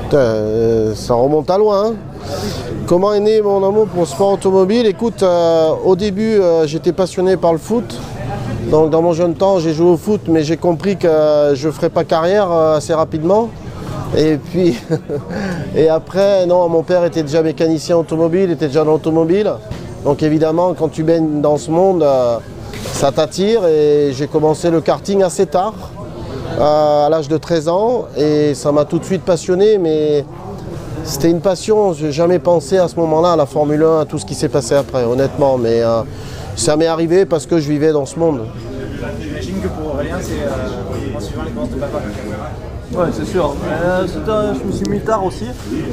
Putain, ça remonte à loin. Hein. Comment est né mon amour pour le sport automobile? Écoute, au début, j'étais passionné par le foot. Donc dans mon jeune temps, j'ai joué au foot, mais j'ai compris que je ne ferais pas carrière assez rapidement. Et puis, et après, non, mon père était déjà mécanicien automobile, était déjà dans l'automobile. Donc évidemment, quand tu baignes dans ce monde, ça t'attire. Et j'ai commencé le karting assez tard, à l'âge de 13 ans. Et ça m'a tout de suite passionné, mais c'était une passion. Je n'ai jamais pensé à ce moment-là à la Formule 1, à tout ce qui s'est passé après, honnêtement. Mais ça m'est arrivé parce que je vivais dans ce monde. J'imagine que pour Aurélien, c'est en suivant les courses de papa. Ouais, c'est sûr. Je me suis mis tard aussi.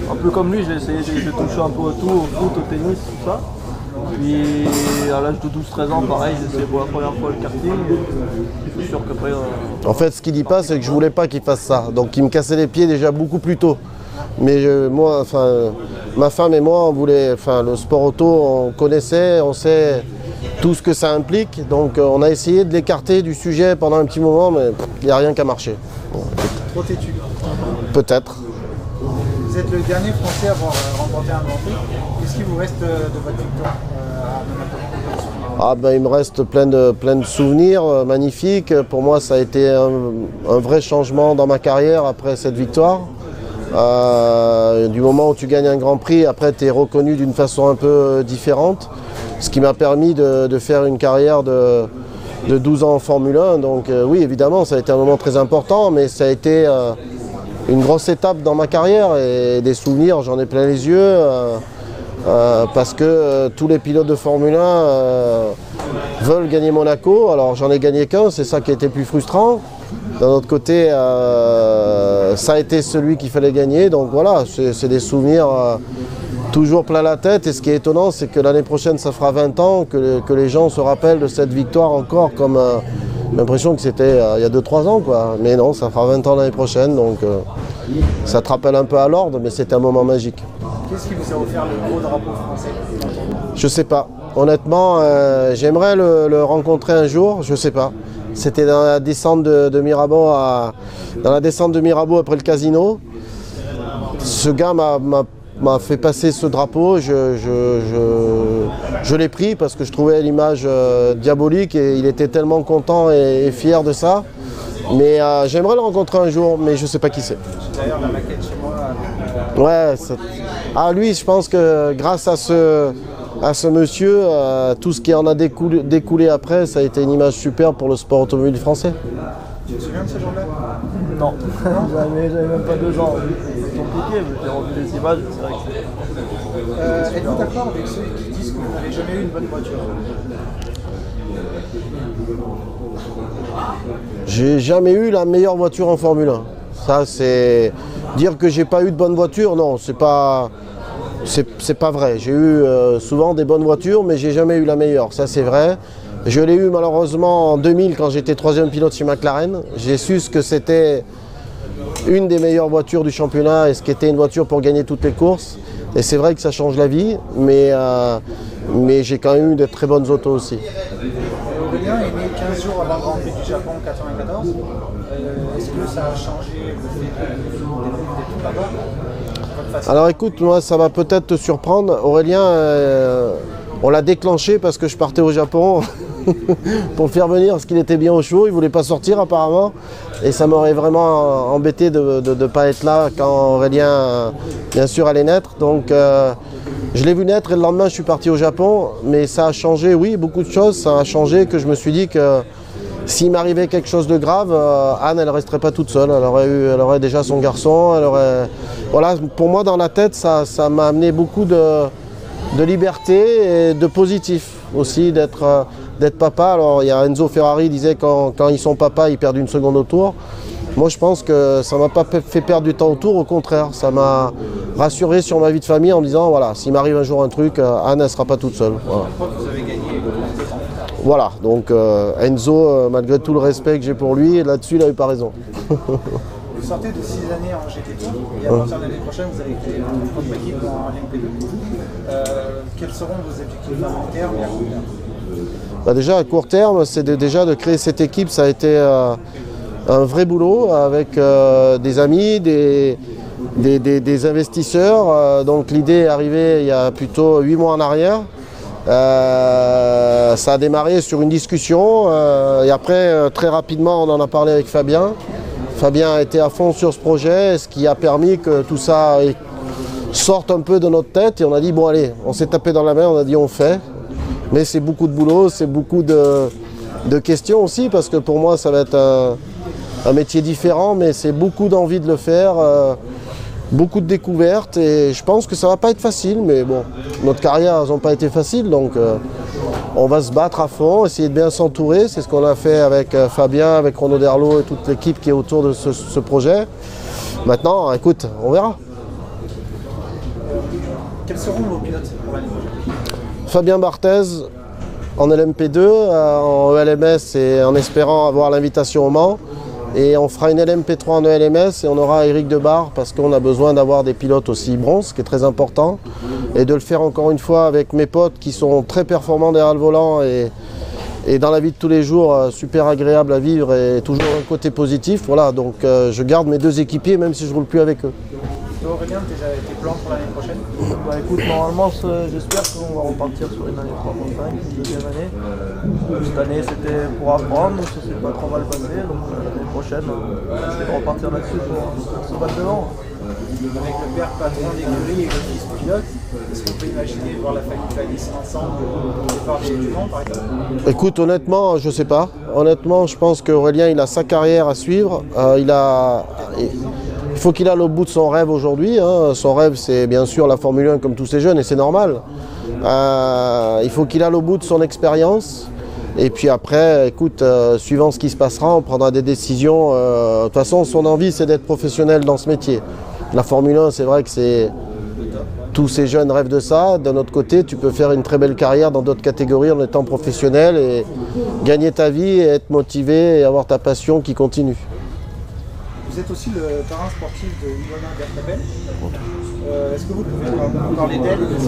Un peu comme lui, j'ai touché un peu à tout, au foot, au tennis, tout ça. Puis à l'âge de 12-13 ans, pareil, j'ai essayé pour la première fois le karting. Je suis sûr qu'après... En fait, ce qu'il dit pas, c'est que je voulais pas qu'il fasse ça. Donc il me cassait les pieds déjà beaucoup plus tôt. Mais moi, ma femme et moi, on voulait, le sport auto, on connaissait, on sait tout ce que ça implique. Donc on a essayé de l'écarter du sujet pendant un petit moment, mais il n'y a rien qu'à marcher. Bon, trop têtu. Peut-être. Vous êtes le dernier Français à avoir remporté un Grand Prix. Qu'est-ce qui vous reste de votre victoire à Monaco? Il me reste plein de souvenirs magnifiques. Pour moi, ça a été un vrai changement dans ma carrière après cette victoire. Du moment où tu gagnes un Grand Prix, après tu es reconnu d'une façon un peu différente. Ce qui m'a permis de faire une carrière de 12 ans en Formule 1. Donc oui, évidemment, ça a été un moment très important, mais ça a été une grosse étape dans ma carrière. Et des souvenirs, j'en ai plein les yeux. Parce que tous les pilotes de Formule 1 veulent gagner Monaco. Alors j'en ai gagné qu'un, c'est ça qui a été plus frustrant. D'un autre côté, ça a été celui qu'il fallait gagner. Donc voilà, c'est des souvenirs toujours plein la tête. Et ce qui est étonnant, c'est que l'année prochaine, ça fera 20 ans que les gens se rappellent de cette victoire encore comme l'impression que c'était il y a 2-3 ans, quoi. Mais non, ça fera 20 ans l'année prochaine. Donc ça te rappelle un peu à l'ordre, mais c'était un moment magique. Qu'est-ce qui vous a offert le gros drapeau français? Je sais pas. Honnêtement, j'aimerais le rencontrer un jour. Je sais pas. C'était dans la descente de Mirabeau après le casino. Ce gars m'a fait passer ce drapeau. Je l'ai pris parce que je trouvais l'image diabolique et il était tellement content et fier de ça. Mais j'aimerais le rencontrer un jour, mais je ne sais pas qui c'est. D'ailleurs, la maquette chez moi. Ouais. Lui, je pense que grâce à ce monsieur, tout ce qui en a découlé après, ça a été une image superbe pour le sport automobile français. Tu te souviens de ce jour-là? Non, j'avais même pas 2 ans. C'est compliqué, mais j'ai revu les images, c'est vrai que êtes-vous d'accord avec ceux qui disent que vous n'avez jamais eu une bonne voiture? J'ai jamais eu la meilleure voiture en Formule 1. Ça, c'est dire que j'ai pas eu de bonne voiture, non, c'est pas vrai. J'ai eu souvent des bonnes voitures, mais j'ai jamais eu la meilleure. Ça, c'est vrai. Je l'ai eu malheureusement en 2000 quand j'étais 3e pilote chez McLaren. J'ai su ce que c'était une des meilleures voitures du championnat et ce qu'était une voiture pour gagner toutes les courses. Et c'est vrai que ça change la vie, mais j'ai quand même eu de très bonnes autos aussi. Aurélien est né 15 jours avant le Grand Prix du Japon en 1994. Est-ce que ça a changé le fait d'être tout papa? Alors écoute, moi ça va peut-être te surprendre. Aurélien, on l'a déclenché parce que je partais au Japon pour le faire venir parce qu'il était bien au chaud, il ne voulait pas sortir apparemment. Et ça m'aurait vraiment embêté de ne pas être là quand Aurélien, bien sûr, allait naître. Donc je l'ai vu naître et le lendemain je suis parti au Japon. Mais ça a changé, oui, beaucoup de choses. Ça a changé que je me suis dit que s'il m'arrivait quelque chose de grave, Anne, elle ne resterait pas toute seule. Elle aurait déjà son garçon. Voilà, pour moi, dans la tête, ça m'a amené beaucoup de liberté et de positif aussi d'être papa. Alors, il y a Enzo Ferrari disait quand ils sont papa, ils perdent une seconde au tour. Moi, je pense que ça ne m'a pas fait perdre du temps au tour. Au contraire, ça m'a rassuré sur ma vie de famille en me disant, voilà, s'il m'arrive un jour un truc, Anne, elle ne sera pas toute seule. Voilà. Je crois que vous avez gagné. Voilà, donc Enzo, malgré tout le respect que j'ai pour lui, là-dessus, il n'a eu pas raison. Vous sortez de 6 années en GT2 et à partir de l'année prochaine, vous allez créer votre équipe en LMP2. Quels seront vos objectifs à long terme et à court terme? Déjà, à court terme, c'est déjà de créer cette équipe. Ça a été un vrai boulot avec des amis, des investisseurs. Donc l'idée est arrivée il y a plutôt 8 mois en arrière. Ça a démarré sur une discussion et après très rapidement on en a parlé avec Fabien. Fabien a été à fond sur ce projet, ce qui a permis que tout ça sorte un peu de notre tête et on a dit bon allez, on s'est tapé dans la main, on a dit on fait. Mais c'est beaucoup de boulot, c'est beaucoup de questions aussi parce que pour moi ça va être un métier différent mais c'est beaucoup d'envie de le faire. Beaucoup de découvertes et je pense que ça va pas être facile, mais bon, notre carrière n'a pas été facile, donc on va se battre à fond, essayer de bien s'entourer, c'est ce qu'on a fait avec Fabien, avec Renaud Derlot et toute l'équipe qui est autour de ce projet. Maintenant, écoute, on verra. Quels seront vos pilotes pour l'année prochaine? Fabien Barthez en LMP2, en ELMS et en espérant avoir l'invitation au Mans. Et on fera une LMP3 en ELMS et on aura Eric Debar parce qu'on a besoin d'avoir des pilotes aussi bronze, ce qui est très important. Et de le faire encore une fois avec mes potes qui sont très performants derrière le volant et dans la vie de tous les jours, super agréable à vivre et toujours un côté positif. Voilà, donc je garde mes 2 équipiers même si je ne roule plus avec eux. Aurélien, tes plans pour l'année prochaine? Bah écoute, normalement j'espère qu'on va repartir sur une année 3.5, une deuxième année. Cette année c'était pour apprendre, donc ça s'est pas trop mal passé, donc l'année prochaine c'est de repartir là-dessus pour se battre devant. Avec le père patron d'écurie et le fils pilote, est-ce qu'on peut imaginer voir la famille Falis ensemble au départ du Mans par exemple? Écoute, honnêtement, je sais pas. Honnêtement, je pense qu'Aurélien il a sa carrière à suivre. Il faut qu'il aille au bout de son rêve aujourd'hui. Hein. Son rêve, c'est bien sûr la Formule 1 comme tous ces jeunes et c'est normal. Il faut qu'il aille au bout de son expérience. Et puis après, écoute, suivant ce qui se passera, on prendra des décisions. De toute façon, son envie, c'est d'être professionnel dans ce métier. La Formule 1, c'est vrai que c'est... Tous ces jeunes rêvent de ça. D'un autre côté, tu peux faire une très belle carrière dans d'autres catégories en étant professionnel et gagner ta vie et être motivé et avoir ta passion qui continue. Vous êtes aussi le parrain sportif de Ilona Bertapel. Est-ce que vous pouvez parler d'elle et de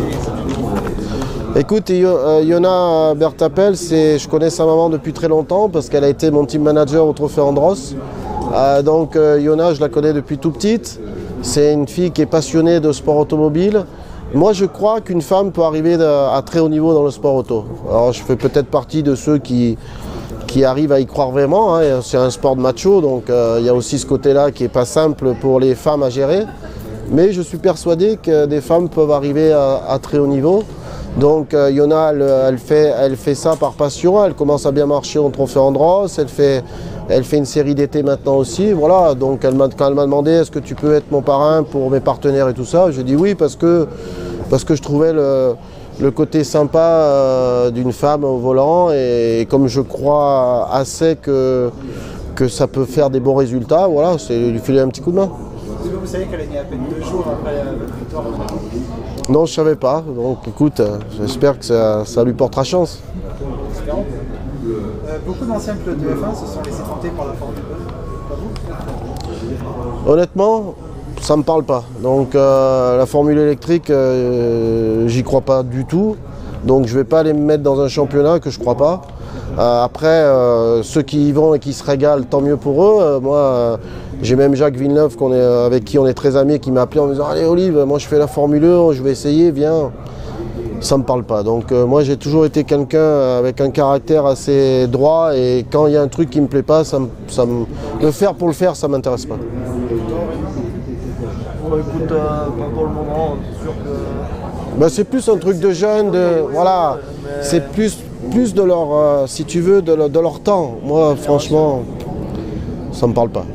ses... Écoute, Ilona Bertapel, je connais sa maman depuis très longtemps parce qu'elle a été mon team manager au Trophée Andros. Donc Ilona, je la connais depuis tout petite. C'est une fille qui est passionnée de sport automobile. Moi, je crois qu'une femme peut arriver à très haut niveau dans le sport auto. Alors, je fais peut-être partie de ceux qui arrivent à y croire vraiment. Hein. C'est un sport de macho, donc il y a aussi ce côté-là qui n'est pas simple pour les femmes à gérer. Mais je suis persuadé que des femmes peuvent arriver à très haut niveau. Donc Ilona, elle fait ça par passion. Elle commence à bien marcher au Trophée Andros. Elle fait une série d'été maintenant aussi. Voilà. Donc quand elle m'a demandé est-ce que tu peux être mon parrain pour mes partenaires et tout ça, j'ai dit oui parce que je trouvais le côté sympa d'une femme au volant et comme je crois assez que ça peut faire des bons résultats, voilà, c'est lui filer un petit coup de main. Est-ce que vous savez qu'elle est née à peine 2 jours après votre victoire? Non, je ne savais pas. Donc écoute, j'espère que ça lui portera chance. Espérons. Beaucoup d'anciens pilotes de F1 se sont laissés tenter par la Formule 1. Pas vous? Honnêtement, ça ne me parle pas. Donc la formule électrique, j'y crois pas du tout. Donc je ne vais pas aller me mettre dans un championnat que je ne crois pas. Après, ceux qui y vont et qui se régalent, tant mieux pour eux. Moi, j'ai même Jacques Villeneuve avec qui on est très amis, qui m'a appelé en me disant « Allez Olive, moi je fais la Formule 1, je vais essayer, viens ». Ça ne me parle pas. Donc moi j'ai toujours été quelqu'un avec un caractère assez droit et quand il y a un truc qui ne me plaît pas, le faire pour le faire, ça ne m'intéresse pas. Bon, écoute, pas pour le moment, c'est sûr que... Ben, c'est plus un truc de jeune, voilà. Mais... C'est plus de leur, si tu veux, de leur temps. Moi, franchement, ça ne me parle pas.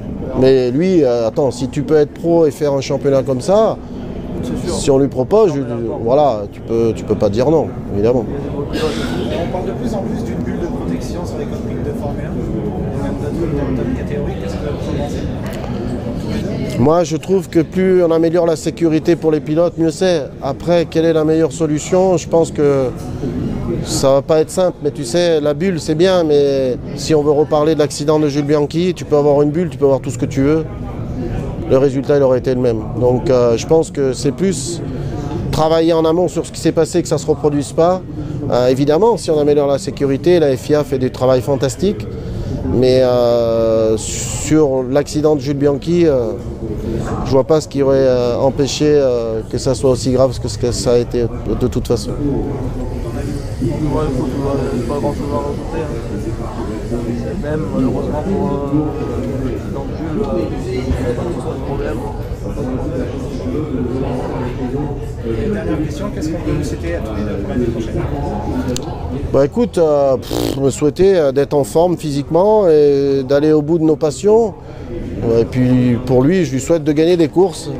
Mais lui, attends, si tu peux être pro et faire un championnat comme ça, si on lui propose, voilà, tu peux pas dire non, évidemment. On parle de plus en plus d'une bulle de protection sur les cockpits de Formule 1, et même d'autres catégories. Qu'est-ce que vous en pensez? Moi, je trouve que plus on améliore la sécurité pour les pilotes, mieux c'est. Après, quelle est la meilleure solution? Je pense que ça va pas être simple, mais tu sais, la bulle, c'est bien, mais si on veut reparler de l'accident de Jules Bianchi, tu peux avoir une bulle, tu peux avoir tout ce que tu veux. Le résultat, il aurait été le même. Donc, je pense que c'est plus travailler en amont sur ce qui s'est passé, que ça ne se reproduise pas. Évidemment, si on améliore la sécurité, la FIA fait du travail fantastique. Mais sur l'accident de Jules Bianchi, je vois pas ce qui aurait empêché que ça soit aussi grave que ce que ça a été de toute façon. Ouais, écoute, pas grand chose à rajouter. Hein. Même malheureusement pour dans le Jules, pas de problème. Et dernière question, qu'est-ce qu'on peut vous souhaiter à tous les deux pour l'année prochaine? Bah écoute, je me souhaitais d'être en forme physiquement et d'aller au bout de nos passions. Et puis pour lui, je lui souhaite de gagner des courses.